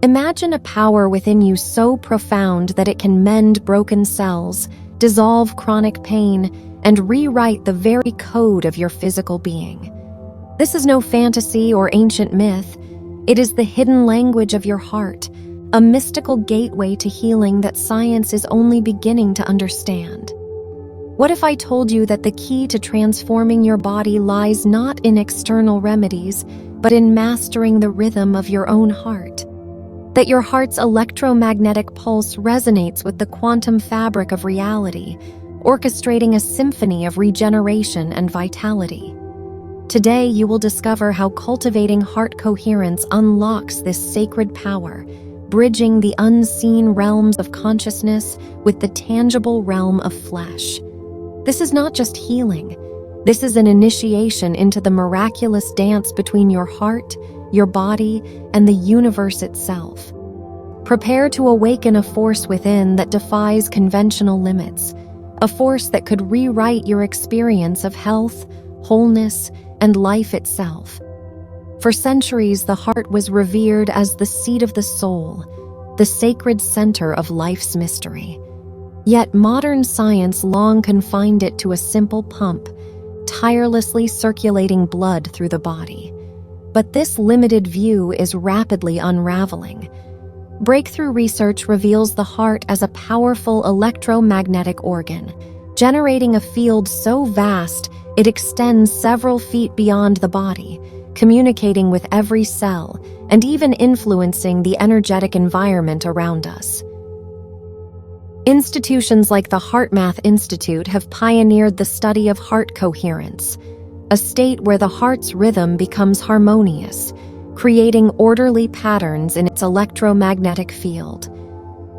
Imagine a power within you so profound that it can mend broken cells, dissolve chronic pain, and rewrite the very code of your physical being. This is no fantasy or ancient myth. It is the hidden language of your heart, a mystical gateway to healing that science is only beginning to understand. What if I told you that the key to transforming your body lies not in external remedies, but in mastering the rhythm of your own heart? That your heart's electromagnetic pulse resonates with the quantum fabric of reality, orchestrating a symphony of regeneration and vitality. Today, you will discover how cultivating heart coherence unlocks this sacred power, bridging the unseen realms of consciousness with the tangible realm of flesh. This is not just healing. This is an initiation into the miraculous dance between your heart, your body, and the universe itself. Prepare to awaken a force within that defies conventional limits, a force that could rewrite your experience of health, wholeness, and life itself. For centuries, the heart was revered as the seat of the soul, the sacred center of life's mystery. Yet modern science long confined it to a simple pump, tirelessly circulating blood through the body. But this limited view is rapidly unraveling. Breakthrough research reveals the heart as a powerful electromagnetic organ, generating a field so vast it extends several feet beyond the body, communicating with every cell and even influencing the energetic environment around us. Institutions like the HeartMath Institute have pioneered the study of heart coherence, a state where the heart's rhythm becomes harmonious, creating orderly patterns in its electromagnetic field.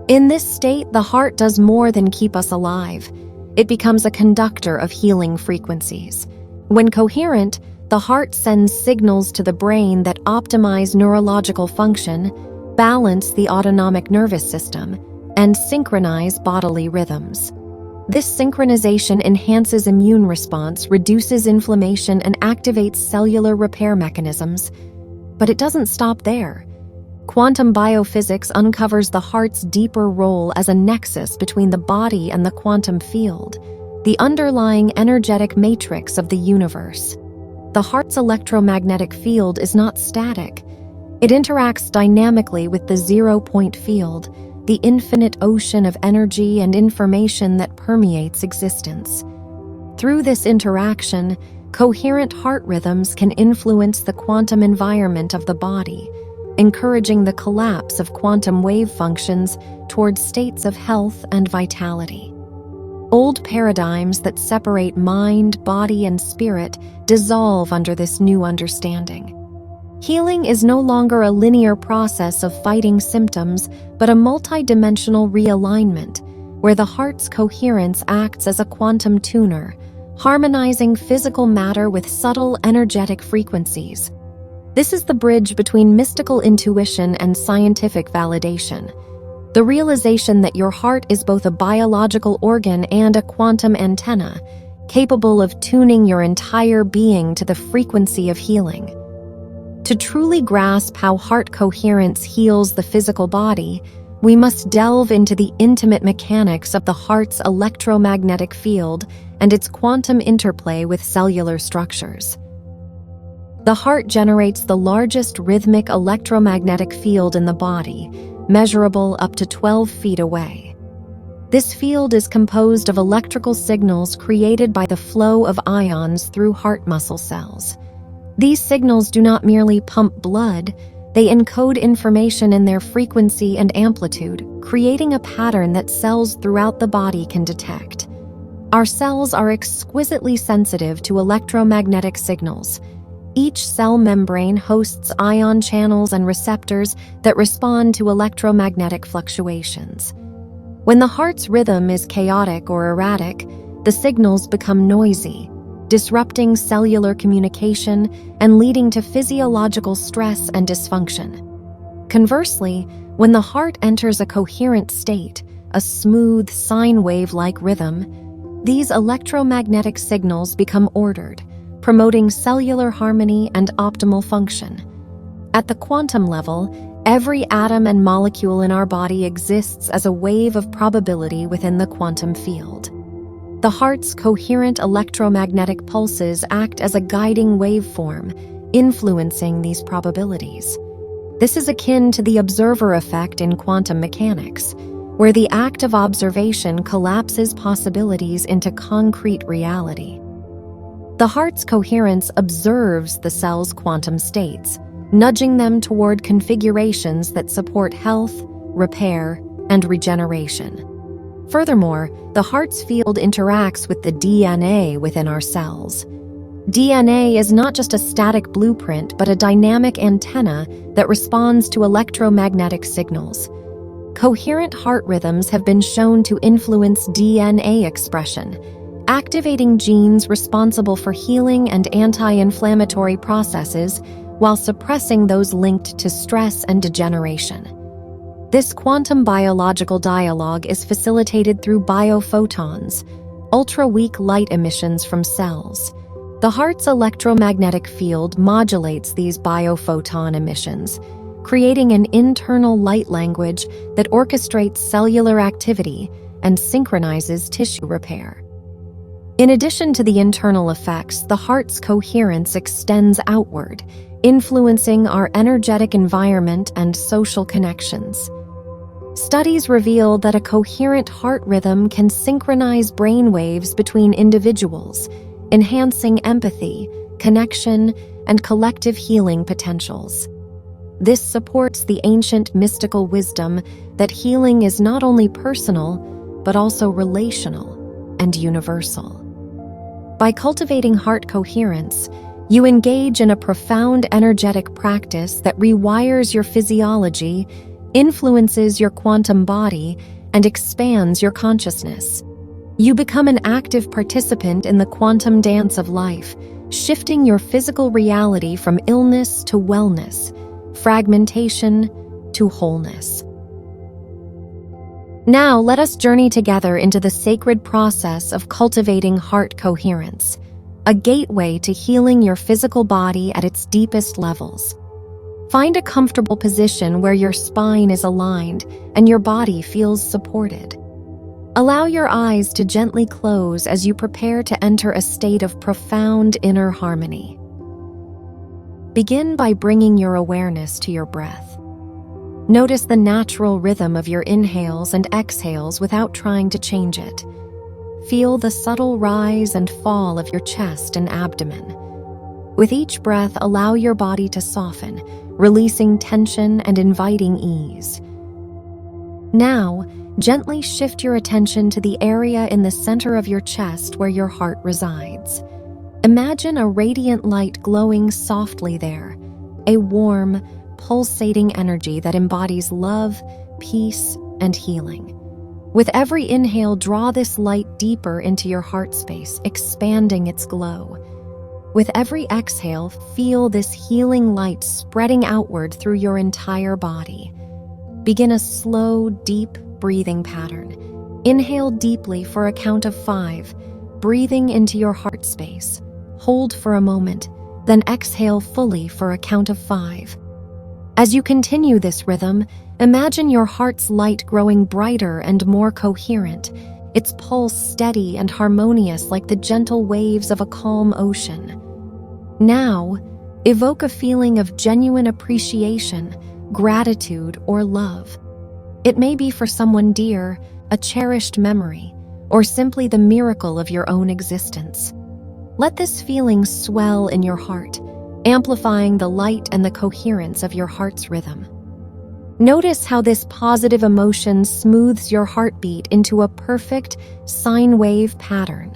In this state, the heart does more than keep us alive. It becomes a conductor of healing frequencies. When coherent, the heart sends signals to the brain that optimize neurological function, balance the autonomic nervous system, and synchronize bodily rhythms. This synchronization enhances immune response, reduces inflammation, and activates cellular repair mechanisms. But it doesn't stop there. Quantum biophysics uncovers the heart's deeper role as a nexus between the body and the quantum field, the underlying energetic matrix of the universe. The heart's electromagnetic field is not static. It interacts dynamically with the zero-point field, the infinite ocean of energy and information that permeates existence. Through this interaction, coherent heart rhythms can influence the quantum environment of the body, encouraging the collapse of quantum wave functions towards states of health and vitality. Old paradigms that separate mind, body, and spirit dissolve under this new understanding. Healing is no longer a linear process of fighting symptoms, but a multidimensional realignment, where the heart's coherence acts as a quantum tuner, harmonizing physical matter with subtle energetic frequencies. This is the bridge between mystical intuition and scientific validation. The realization that your heart is both a biological organ and a quantum antenna, capable of tuning your entire being to the frequency of healing. To truly grasp how heart coherence heals the physical body, we must delve into the intimate mechanics of the heart's electromagnetic field and its quantum interplay with cellular structures. The heart generates the largest rhythmic electromagnetic field in the body, measurable up to 12 feet away. This field is composed of electrical signals created by the flow of ions through heart muscle cells. These signals do not merely pump blood, they encode information in their frequency and amplitude, creating a pattern that cells throughout the body can detect. Our cells are exquisitely sensitive to electromagnetic signals. Each cell membrane hosts ion channels and receptors that respond to electromagnetic fluctuations. When the heart's rhythm is chaotic or erratic, the signals become noisy, disrupting cellular communication and leading to physiological stress and dysfunction. Conversely, when the heart enters a coherent state, a smooth sine wave-like rhythm, these electromagnetic signals become ordered, promoting cellular harmony and optimal function. At the quantum level, Every atom and molecule in our body exists as a wave of probability within the quantum field. The heart's coherent electromagnetic pulses act as a guiding waveform, influencing these probabilities. This is akin to the observer effect in quantum mechanics, where the act of observation collapses possibilities into concrete reality. The heart's coherence observes the cell's quantum states, nudging them toward configurations that support health, repair, and regeneration. Furthermore, the heart's field interacts with the DNA within our cells. DNA is not just a static blueprint, but a dynamic antenna that responds to electromagnetic signals. Coherent heart rhythms have been shown to influence DNA expression, activating genes responsible for healing and anti-inflammatory processes while suppressing those linked to stress and degeneration. This quantum biological dialogue is facilitated through biophotons, ultra-weak light emissions from cells. The heart's electromagnetic field modulates these biophoton emissions, creating an internal light language that orchestrates cellular activity and synchronizes tissue repair. In addition to the internal effects, the heart's coherence extends outward, influencing our energetic environment and social connections. Studies reveal that a coherent heart rhythm can synchronize brain waves between individuals, enhancing empathy, connection, and collective healing potentials. This supports the ancient mystical wisdom that healing is not only personal, but also relational and universal. By cultivating heart coherence, you engage in a profound energetic practice that rewires your physiology, influences your quantum body, and expands your consciousness. You become an active participant in the quantum dance of life, shifting your physical reality from illness to wellness, fragmentation to wholeness. Now, let us journey together into the sacred process of cultivating heart coherence, a gateway to healing your physical body at its deepest levels. Find a comfortable position where your spine is aligned and your body feels supported. Allow your eyes to gently close as you prepare to enter a state of profound inner harmony. Begin by bringing your awareness to your breath. Notice the natural rhythm of your inhales and exhales without trying to change it. Feel the subtle rise and fall of your chest and abdomen. With each breath, allow your body to soften, releasing tension and inviting ease. Now, gently shift your attention to the area in the center of your chest where your heart resides. Imagine a radiant light glowing softly there, a warm, pulsating energy that embodies love, peace, and healing. With every inhale, draw this light deeper into your heart space, expanding its glow. With every exhale, feel this healing light spreading outward through your entire body. Begin a slow, deep breathing pattern. Inhale deeply for a count of 5, breathing into your heart space. Hold for a moment, then exhale fully for a count of 5. As you continue this rhythm, imagine your heart's light growing brighter and more coherent, its pulse steady and harmonious like the gentle waves of a calm ocean. Now, evoke a feeling of genuine appreciation, gratitude, or love. It may be for someone dear, a cherished memory, or simply the miracle of your own existence. Let this feeling swell in your heart, amplifying the light and the coherence of your heart's rhythm. Notice how this positive emotion smooths your heartbeat into a perfect sine wave pattern.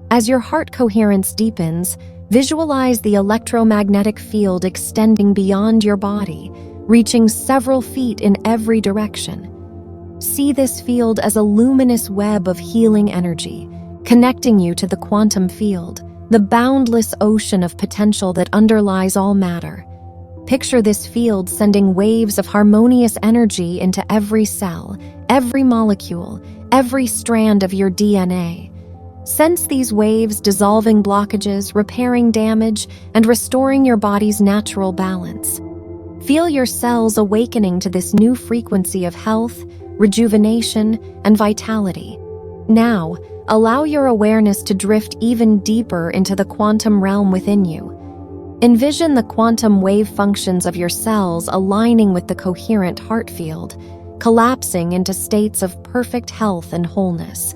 As your heart coherence deepens, visualize the electromagnetic field extending beyond your body, reaching several feet in every direction. See this field as a luminous web of healing energy, connecting you to the quantum field, the boundless ocean of potential that underlies all matter. Picture this field sending waves of harmonious energy into every cell, every molecule, every strand of your DNA. Sense these waves dissolving blockages, repairing damage, and restoring your body's natural balance. Feel your cells awakening to this new frequency of health, rejuvenation, and vitality. Now, allow your awareness to drift even deeper into the quantum realm within you. Envision the quantum wave functions of your cells aligning with the coherent heart field, collapsing into states of perfect health and wholeness.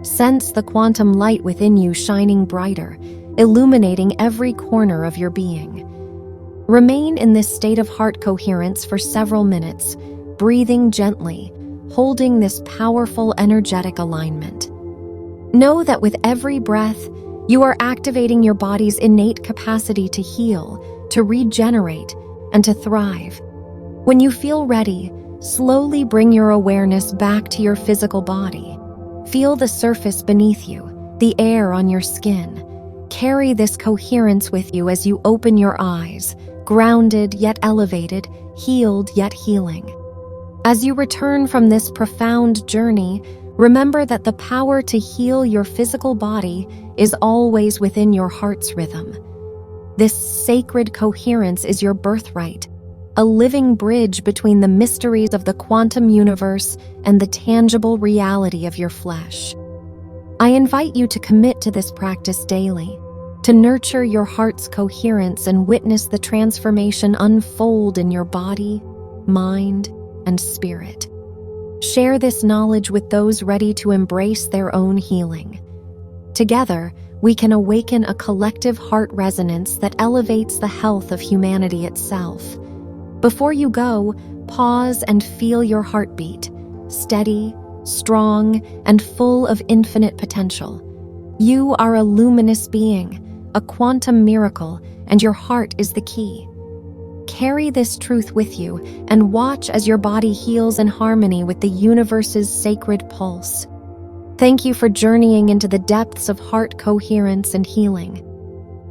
Sense the quantum light within you shining brighter, illuminating every corner of your being. Remain in this state of heart coherence for several minutes, breathing gently, holding this powerful energetic alignment. Know that with every breath, you are activating your body's innate capacity to heal, to regenerate, and to thrive. When you feel ready, slowly bring your awareness back to your physical body. Feel the surface beneath you, the air on your skin. Carry this coherence with you as you open your eyes, grounded yet elevated, healed yet healing. As you return from this profound journey, remember that the power to heal your physical body is always within your heart's rhythm. This sacred coherence is your birthright, a living bridge between the mysteries of the quantum universe and the tangible reality of your flesh. I invite you to commit to this practice daily, to nurture your heart's coherence and witness the transformation unfold in your body, mind, and spirit. Share this knowledge with those ready to embrace their own healing. Together, we can awaken a collective heart resonance that elevates the health of humanity itself. Before you go, pause and feel your heartbeat, steady, strong, and full of infinite potential. You are a luminous being, a quantum miracle, and your heart is the key. Carry this truth with you and watch as your body heals in harmony with the universe's sacred pulse. Thank you for journeying into the depths of heart coherence and healing.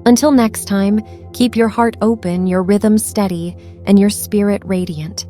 Until next time, keep your heart open, your rhythm steady, and your spirit radiant.